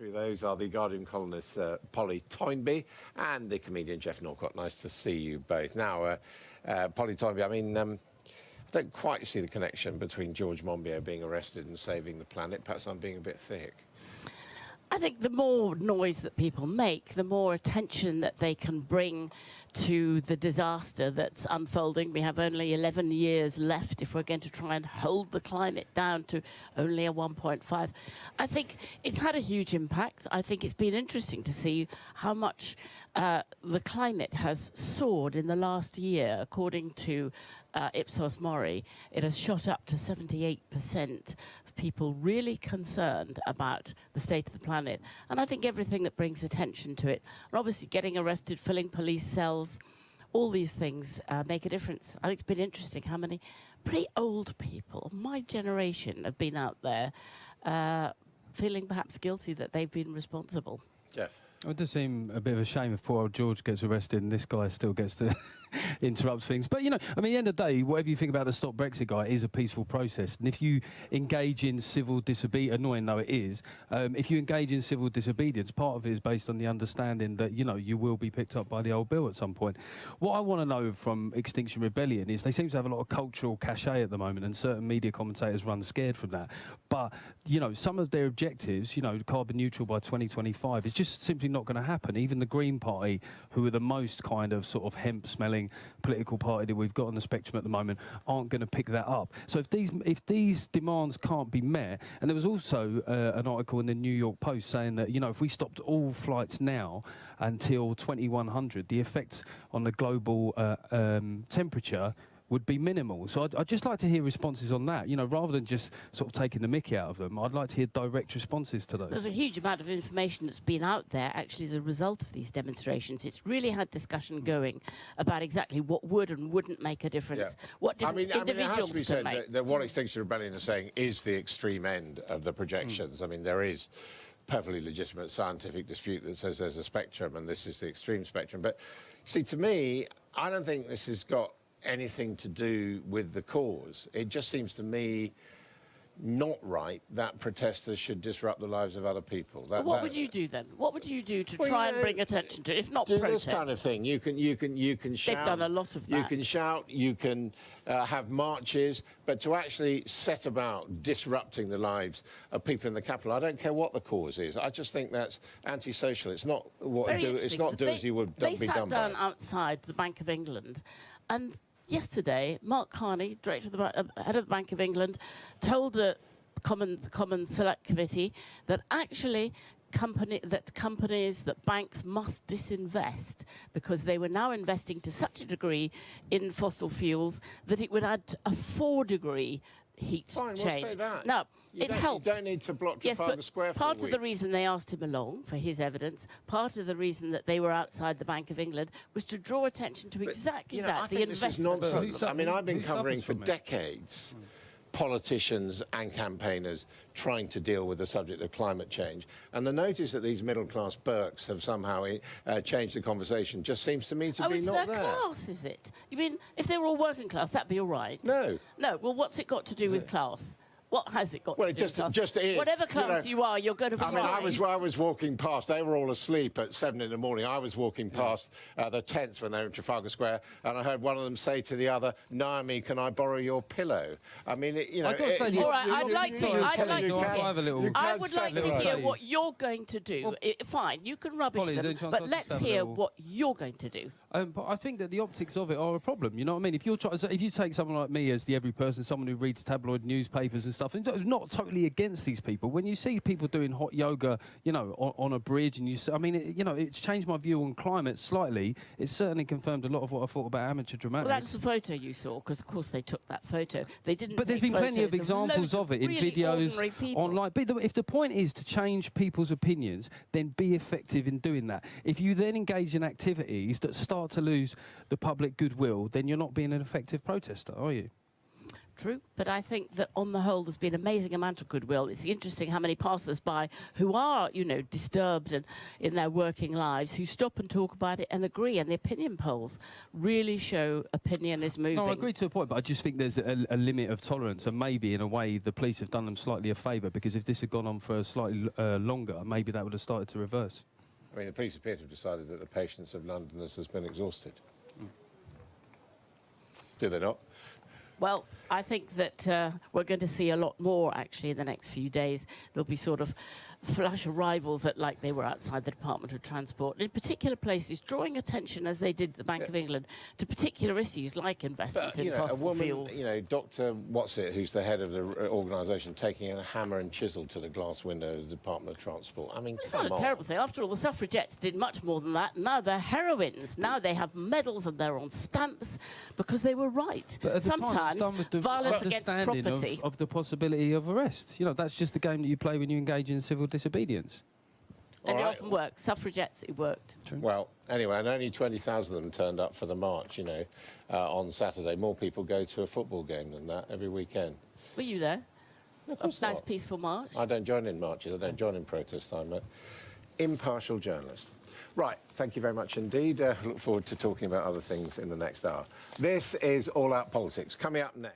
through those are the Guardian columnist Polly Toynbee and the comedian Geoff Norcott. Nice to see you both. Now, Polly Toynbee, I mean, I don't quite see the connection between George Monbiot being arrested and saving the planet. Perhaps I'm being a bit thick. I think the more noise that people make, the more attention that they can bring to the disaster that's unfolding. We have only 11 years left if we're going to try and hold the climate down to only a 1.5. I think it's had a huge impact. I think it's been interesting to see how much the climate has soared in the last year. According to Ipsos Mori, it has shot up to 78% of people really concerned about the state of the planet. And I think everything that brings attention to it, and obviously getting arrested, filling police cells, all these things make a difference. I think it's been interesting how many pretty old people, my generation, have been out there feeling perhaps guilty that they've been responsible. Geoff? It does seem a bit of a shame if poor old George gets arrested and this guy still gets to interrupt things. But, you know, I mean, at the end of the day, whatever you think about the Stop Brexit guy, it is a peaceful process. And if you engage in civil disobedience, annoying though it is, if you engage in civil disobedience, part of it is based on the understanding that, you know, you will be picked up by the old bill at some point. What I want to know from Extinction Rebellion is they seem to have a lot of cultural cachet at the moment, and certain media commentators run scared from that. But, you know, some of their objectives, you know, carbon neutral by 2025, is just simply not going to happen. Even the Green Party, who are the most kind of sort of hemp-smelling political party that we've got on the spectrum at the moment, aren't going to pick that up. So if these demands can't be met, and there was also an article in the New York Post saying that, you know, if we stopped all flights now until 2100, the effect on the global temperature would be minimal. So I'd just like to hear responses on that, you know, rather than just sort of taking the mickey out of them. I'd like to hear direct responses to those. There's a huge amount of information that's been out there actually as a result of these demonstrations. It's really had discussion going about exactly what would and wouldn't make a difference, what difference individuals can make. It has to be said that what Extinction Rebellion is saying is the extreme end of the projections. I mean, there is perfectly legitimate scientific dispute that says there's a spectrum and this is the extreme spectrum. But see, to me, I don't think this has got anything to do with the cause. It just seems to me not right that protesters should disrupt the lives of other people. What would you do then? What would you do to try and bring attention to it, if not protest? This kind of thing. You can shout. They've done a lot of that. You can shout. You can have marches, but to actually set about disrupting the lives of people in the capital, I don't care what the cause is. I just think that's antisocial. It's not what do. It's not do as you would be done by. They sat down outside the Bank of England, and yesterday, Mark Carney, head of the Bank of England, told the Common Select Committee that actually companies, that banks must disinvest because they were now investing to such a degree in fossil fuels that it would add a 4-degree heat change. We'll say that. No, it helped. You don't need to block Trafalgar Square for a week. Part of the reason they asked him along for his evidence, part of the reason that they were outside the Bank of England was to draw attention to exactly that, the investment. This is nonsense. I mean, I've been covering for decades politicians and campaigners trying to deal with the subject of climate change. And the notice that these middle-class Burks have somehow changed the conversation just seems to me to be not there. Oh, it's their class, is it? You mean, if they were all working class, that'd be all right? No. No, well, what's it got to do with class? What has it got to do with class? Just is. Whatever class you are, you're going to fly. I mean, I was walking past. They were all asleep at 7 in the morning. I was walking past the tents when they were in Trafalgar Square, and I heard one of them say to the other, "Naomi, can I borrow your pillow?" I mean, you know. All right, I'd like to hear what you're going to do. Fine, you can rubbish them, but let's hear what you're going to do. But I think that the optics of it are a problem. You know what I mean? If you take someone like me as the every person, someone who reads tabloid newspapers and stuff, and not totally against these people. When you see people doing hot yoga, you know, on a bridge, and it's changed my view on climate slightly. It's certainly confirmed a lot of what I thought about amateur dramatics. Well, that's the photo you saw, because of course they took that photo. They didn't. But there's been plenty of examples of it in videos online. But if the point is to change people's opinions, then be effective in doing that. If you then engage in activities that start to lose the public goodwill, then you're not being an effective protester, are you? true, but I think that on the whole there's been an amazing amount of goodwill. It's interesting how many passers-by who are, you know, disturbed and in their working lives, who stop and talk about it and agree, and the opinion polls really show opinion is moving. No, I agree to a point, but I just think there's a limit of tolerance, and maybe in a way the police have done them slightly a favour, because if this had gone on for slightly longer, maybe that would have started to reverse. I mean, the police appear to have decided that the patience of Londoners has been exhausted. Do they not? Well, I think that we're going to see a lot more, actually, in the next few days. There'll be sort of flash arrivals at, like they were outside the Department of Transport, in particular places, drawing attention, as they did at the Bank of England, to particular issues like investment in fossil fuels. You know, Dr. What's-it, who's the head of the organisation, taking a hammer and chisel to the glass window of the Department of Transport. I mean, It's come not a on. terrible thing. After all, the suffragettes did much more than that. Now they're heroines. Now they have medals and they're on stamps because they were right. But at the time, Sometimes it's done with the violence against understanding property. of the possibility of arrest. You know, that's just the game that you play when you engage in civil disobedience. And it All right. often works. Suffragettes, it worked. Well, anyway, and only 20,000 of them turned up for the march, you know, on Saturday. More people go to a football game than that every weekend. Were you there? Of A course nice, not. peaceful march. I don't join in marches. I don't join in protests. I'm an impartial journalist. Right, thank you very much indeed. Look forward to talking about other things in the next hour. This is All Out Politics. Coming up next.